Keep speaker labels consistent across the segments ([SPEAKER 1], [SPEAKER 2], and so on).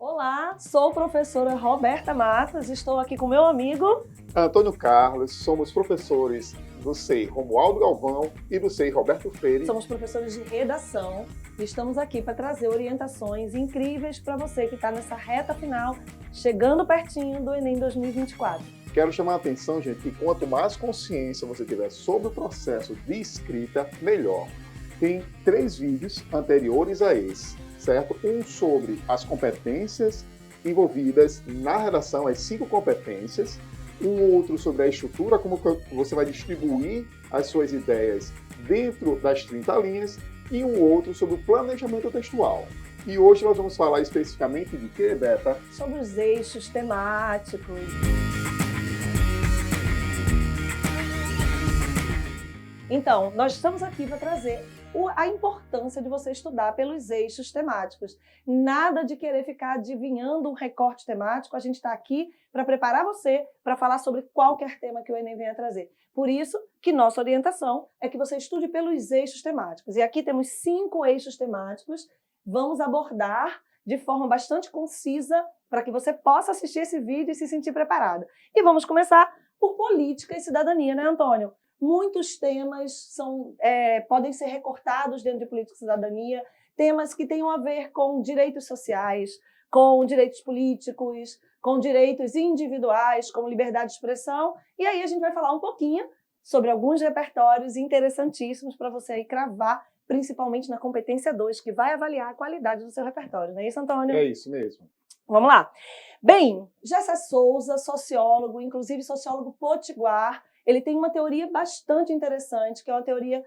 [SPEAKER 1] Olá, sou professora Roberta Matos, estou aqui com meu amigo
[SPEAKER 2] Antônio Carlos, somos professores do SEI Romualdo Galvão e do SEI Roberto Freire.
[SPEAKER 1] Somos professores de redação e estamos aqui para trazer orientações incríveis para você que está nessa reta final, chegando pertinho do Enem 2024.
[SPEAKER 2] Quero chamar a atenção, gente, que quanto mais consciência você tiver sobre o processo de escrita, melhor. Tem 3 vídeos anteriores a esse, certo? Um sobre as competências envolvidas na redação, as 5 competências. Um outro sobre a estrutura, como você vai distribuir as suas ideias dentro das 30 linhas. E um outro sobre o planejamento textual. E hoje nós vamos falar especificamente de quê, Beta?
[SPEAKER 1] Sobre os eixos temáticos. Então, nós estamos aqui para trazer a importância de você estudar pelos eixos temáticos. Nada de querer ficar adivinhando um recorte temático, a gente está aqui para preparar você para falar sobre qualquer tema que o Enem venha trazer. Por isso que nossa orientação é que você estude pelos eixos temáticos. E aqui temos 5 eixos temáticos, vamos abordar de forma bastante concisa para que você possa assistir esse vídeo e se sentir preparado. E vamos começar por política e cidadania, né, Antônio? Muitos temas podem ser recortados dentro de política e cidadania, temas que tenham a ver com direitos sociais, com direitos políticos, com direitos individuais, como liberdade de expressão. E aí a gente vai falar um pouquinho sobre alguns repertórios interessantíssimos para você aí cravar, principalmente na competência 2, que vai avaliar a qualidade do seu repertório. Não é isso, Antônio?
[SPEAKER 2] É isso mesmo.
[SPEAKER 1] Vamos lá. Bem, Gessé Souza, sociólogo, inclusive sociólogo potiguar, ele tem uma teoria bastante interessante, que é uma teoria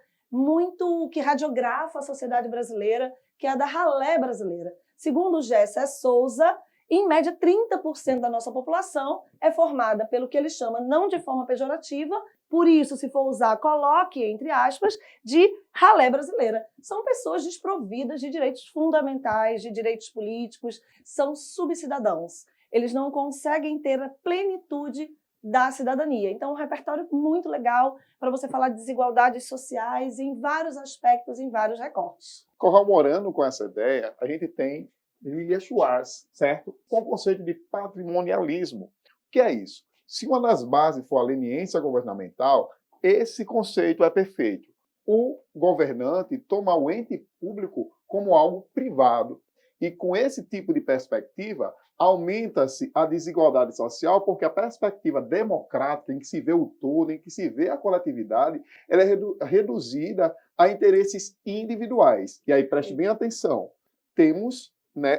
[SPEAKER 1] que radiografa a sociedade brasileira, que é a da ralé brasileira. Segundo Gessé Souza, em média 30% da nossa população é formada pelo que ele chama, não de forma pejorativa, por isso, se for usar, coloque entre aspas, de ralé brasileira. São pessoas desprovidas de direitos fundamentais, de direitos políticos, são subcidadãos. Eles não conseguem ter a plenitude da cidadania. Então, um repertório muito legal para você falar de desigualdades sociais em vários aspectos, em vários recortes.
[SPEAKER 2] Corroborando com essa ideia, a gente tem Lilia Schwartz, certo? Com o conceito de patrimonialismo. O que é isso? Se uma das bases for a leniência governamental, esse conceito é perfeito. O governante toma o ente público como algo privado. E com esse tipo de perspectiva, aumenta-se a desigualdade social, porque a perspectiva democrática, em que se vê o todo, em que se vê a coletividade, ela é reduzida a interesses individuais. E aí, preste bem atenção, temos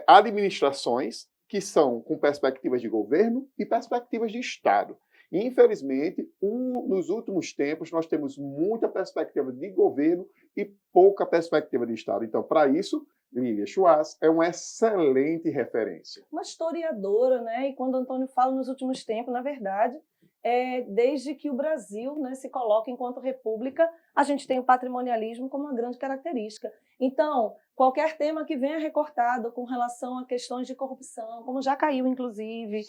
[SPEAKER 2] administrações que são com perspectivas de governo e perspectivas de Estado. E, infelizmente, nos últimos tempos, nós temos muita perspectiva de governo e pouca perspectiva de Estado. Então, para isso, Lilia Schwartz é uma excelente referência.
[SPEAKER 1] Uma historiadora, né? E quando o Antônio fala nos últimos tempos, na verdade, desde que o Brasil, né, se coloca enquanto república, a gente tem o patrimonialismo como uma grande característica. Então, qualquer tema que venha recortado com relação a questões de corrupção, como já caiu, inclusive,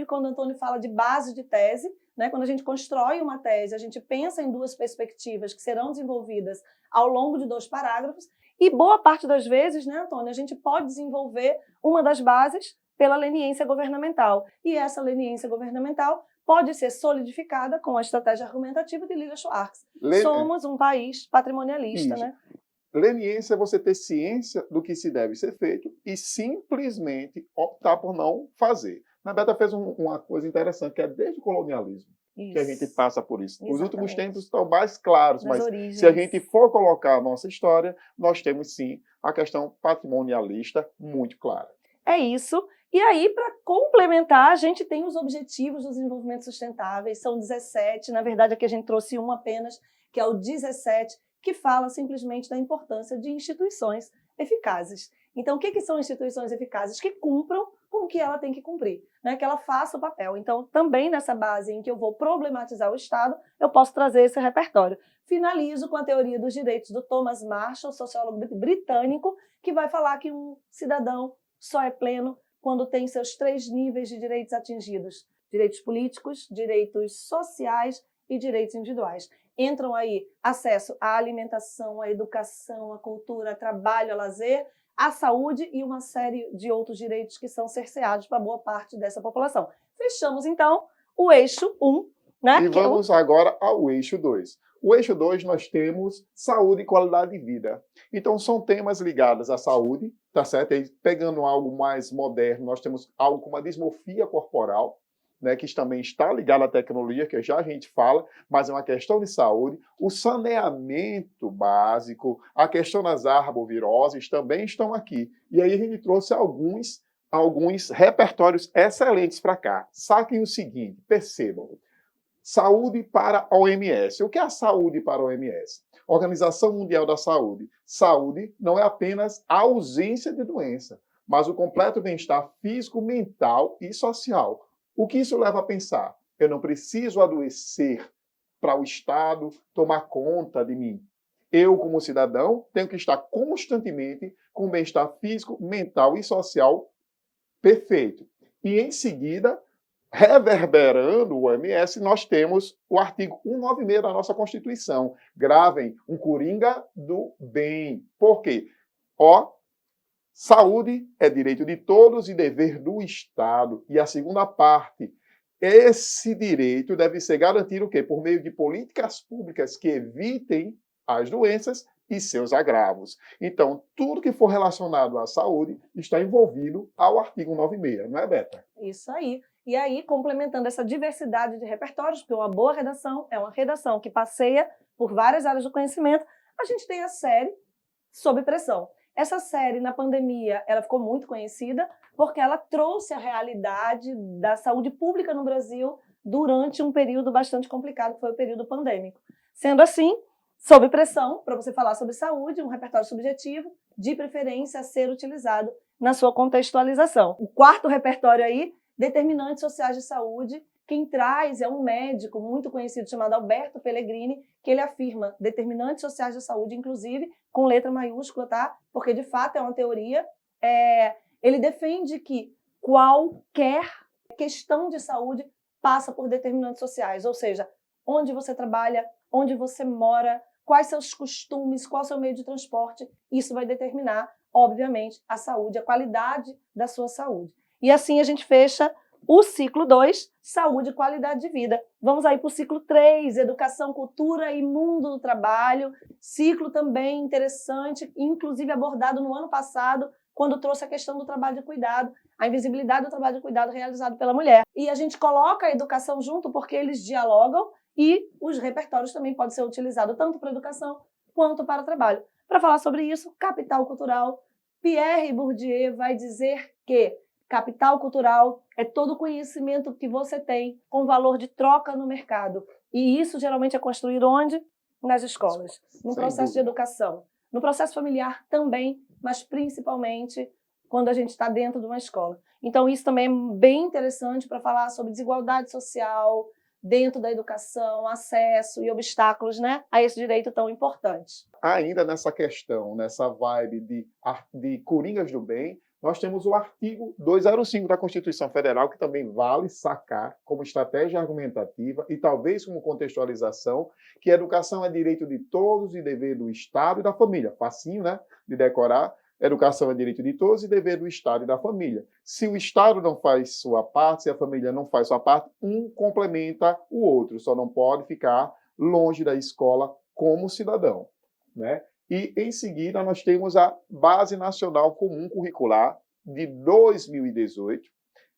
[SPEAKER 1] quando o Antônio fala de base de tese, né, quando a gente constrói uma tese, a gente pensa em 2 perspectivas que serão desenvolvidas ao longo de 2 parágrafos, e boa parte das vezes, né, Antônio, a gente pode desenvolver uma das bases pela leniência governamental. E essa leniência governamental pode ser solidificada com a estratégia argumentativa de Lilia Schwartz. Somos um país patrimonialista,
[SPEAKER 2] Isso.
[SPEAKER 1] né?
[SPEAKER 2] Leniência é você ter ciência do que se deve ser feito e simplesmente optar por não fazer. A Beta fez uma coisa interessante, que é desde o colonialismo, que a gente passa por isso. Os últimos tempos estão mais claros, mas se a gente for colocar a nossa história, nós temos sim a questão patrimonialista muito clara.
[SPEAKER 1] É isso. E aí, para complementar, a gente tem os Objetivos do Desenvolvimento Sustentáveis, são 17, na verdade aqui a gente trouxe um apenas, que é o 17, que fala simplesmente da importância de instituições eficazes. Então, o que são instituições eficazes? Que cumpram com o que ela tem que cumprir, né? Que ela faça o papel. Então, também nessa base em que eu vou problematizar o Estado, eu posso trazer esse repertório. Finalizo com a teoria dos direitos do Thomas Marshall, sociólogo britânico, que vai falar que um cidadão só é pleno quando tem seus 3 níveis de direitos atingidos: direitos políticos, direitos sociais e direitos individuais. Entram aí acesso à alimentação, à educação, à cultura, a trabalho, a lazer, a saúde e uma série de outros direitos que são cerceados para boa parte dessa população. Fechamos, então, o eixo 1, né?
[SPEAKER 2] E vamos agora ao eixo 2. O eixo 2 nós temos saúde e qualidade de vida. Então são temas ligados à saúde, tá certo? E pegando algo mais moderno, nós temos algo como a dismorfia corporal, né, que também está ligado à tecnologia, que já a gente fala, mas é uma questão de saúde. O saneamento básico, a questão das arboviroses também estão aqui. E aí a gente trouxe alguns repertórios excelentes para cá. Saquem o seguinte, percebam. Saúde para a OMS. O que é a saúde para a OMS? Organização Mundial da Saúde. Saúde não é apenas a ausência de doença, mas o completo bem-estar físico, mental e social. O que isso leva a pensar? Eu não preciso adoecer para o Estado tomar conta de mim. Eu, como cidadão, tenho que estar constantemente com bem-estar físico, mental e social perfeito. E, em seguida, reverberando o OMS, nós temos o artigo 196 da nossa Constituição. Gravem, um coringa do bem. Por quê? Saúde é direito de todos e dever do Estado. E a segunda parte, esse direito deve ser garantido o quê? Por meio de políticas públicas que evitem as doenças e seus agravos. Então, tudo que for relacionado à saúde está envolvido ao artigo 196, não é, Beta?
[SPEAKER 1] Isso aí. E aí, complementando essa diversidade de repertórios, porque uma boa redação é uma redação que passeia por várias áreas do conhecimento, a gente tem a série Sob Pressão. Essa série, na pandemia, ela ficou muito conhecida porque ela trouxe a realidade da saúde pública no Brasil durante um período bastante complicado, que foi o período pandêmico. Sendo assim, Sob Pressão, para você falar sobre saúde, um repertório subjetivo, de preferência a ser utilizado na sua contextualização. O quarto repertório aí, Determinantes Sociais de Saúde, quem traz é um médico muito conhecido chamado Alberto Pellegrini, que ele afirma determinantes sociais de saúde, inclusive com letra maiúscula, tá? Porque de fato é uma teoria. Ele defende que qualquer questão de saúde passa por determinantes sociais, ou seja, onde você trabalha, onde você mora, quais seus costumes, qual é o seu meio de transporte, isso vai determinar, obviamente, a saúde, a qualidade da sua saúde. E assim a gente fecha o ciclo 2, saúde e qualidade de vida. Vamos aí para o ciclo 3, educação, cultura e mundo do trabalho. Ciclo também interessante, inclusive abordado no ano passado, quando trouxe a questão do trabalho de cuidado, a invisibilidade do trabalho de cuidado realizado pela mulher. E a gente coloca a educação junto porque eles dialogam e os repertórios também podem ser utilizados tanto para educação quanto para trabalho. Para falar sobre isso, capital cultural, Pierre Bourdieu vai dizer que capital cultural é todo o conhecimento que você tem com valor de troca no mercado. E isso geralmente é construído onde? Nas escolas, no processo de educação, no processo familiar também, mas principalmente quando a gente está dentro de uma escola. Então isso também é bem interessante para falar sobre desigualdade social dentro da educação, acesso e obstáculos, né, a esse direito tão importante.
[SPEAKER 2] Ainda nessa questão, nessa vibe de coringas do bem, nós temos o artigo 205 da Constituição Federal, que também vale sacar como estratégia argumentativa e talvez como contextualização, que a educação é direito de todos e dever do Estado e da família. Facinho, né, de decorar. Educação é direito de todos e dever do Estado e da família. Se o Estado não faz sua parte, se a família não faz sua parte, um complementa o outro. Só não pode ficar longe da escola como cidadão, né? E, em seguida, nós temos a Base Nacional Comum Curricular de 2018.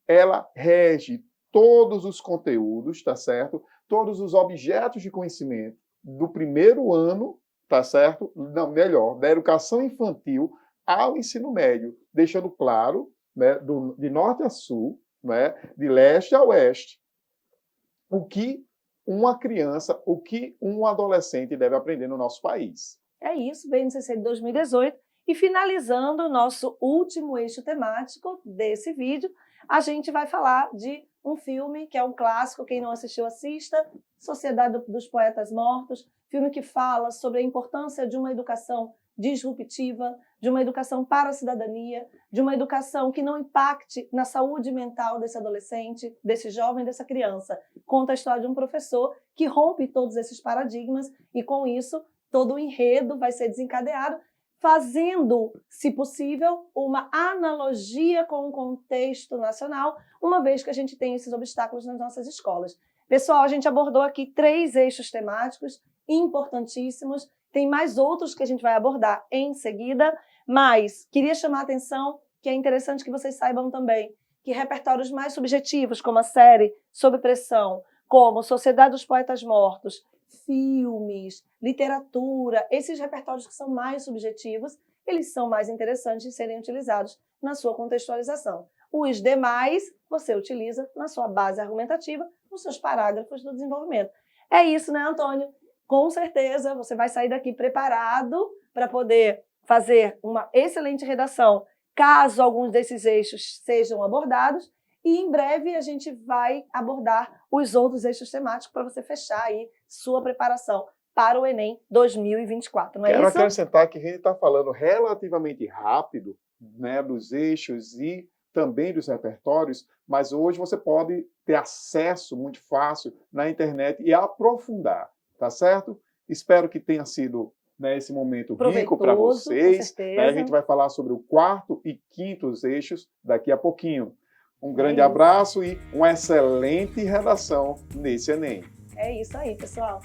[SPEAKER 2] Ela rege todos os conteúdos, tá certo? Todos os objetos de conhecimento do primeiro ano, tá certo? Não, melhor, da educação infantil ao ensino médio, deixando claro, né, de norte a sul, né, de leste a oeste, o que uma criança, o que um adolescente deve aprender no nosso país.
[SPEAKER 1] É isso, BNCC de 2018. E finalizando o nosso último eixo temático desse vídeo, a gente vai falar de um filme que é um clássico, quem não assistiu assista, Sociedade dos Poetas Mortos, filme que fala sobre a importância de uma educação disruptiva, de uma educação para a cidadania, de uma educação que não impacte na saúde mental desse adolescente, desse jovem, dessa criança. Conta a história de um professor que rompe todos esses paradigmas e, com isso, todo o enredo vai ser desencadeado, fazendo, se possível, uma analogia com o contexto nacional, uma vez que a gente tem esses obstáculos nas nossas escolas. Pessoal, a gente abordou aqui 3 eixos temáticos importantíssimos. Tem mais outros que a gente vai abordar em seguida, mas queria chamar a atenção que é interessante que vocês saibam também que repertórios mais subjetivos, como a série Sob Pressão, como Sociedade dos Poetas Mortos, filmes, literatura, esses repertórios que são mais subjetivos, eles são mais interessantes de serem utilizados na sua contextualização. Os demais, você utiliza na sua base argumentativa, nos seus parágrafos do desenvolvimento. É isso, né, Antônio? Com certeza, você vai sair daqui preparado para poder fazer uma excelente redação, caso alguns desses eixos sejam abordados, e em breve a gente vai abordar os outros eixos temáticos para você fechar aí sua preparação para o Enem 2024, não é
[SPEAKER 2] Quero
[SPEAKER 1] isso?
[SPEAKER 2] acrescentar que a gente está falando relativamente rápido, né, dos eixos e também dos repertórios, mas hoje você pode ter acesso muito fácil na internet e aprofundar, tá certo? Espero que tenha sido, né, esse momento rico para vocês. Né? A gente vai falar sobre o 4º e 5º eixos daqui a pouquinho. Um grande abraço e uma excelente redação nesse Enem.
[SPEAKER 1] É isso aí, pessoal.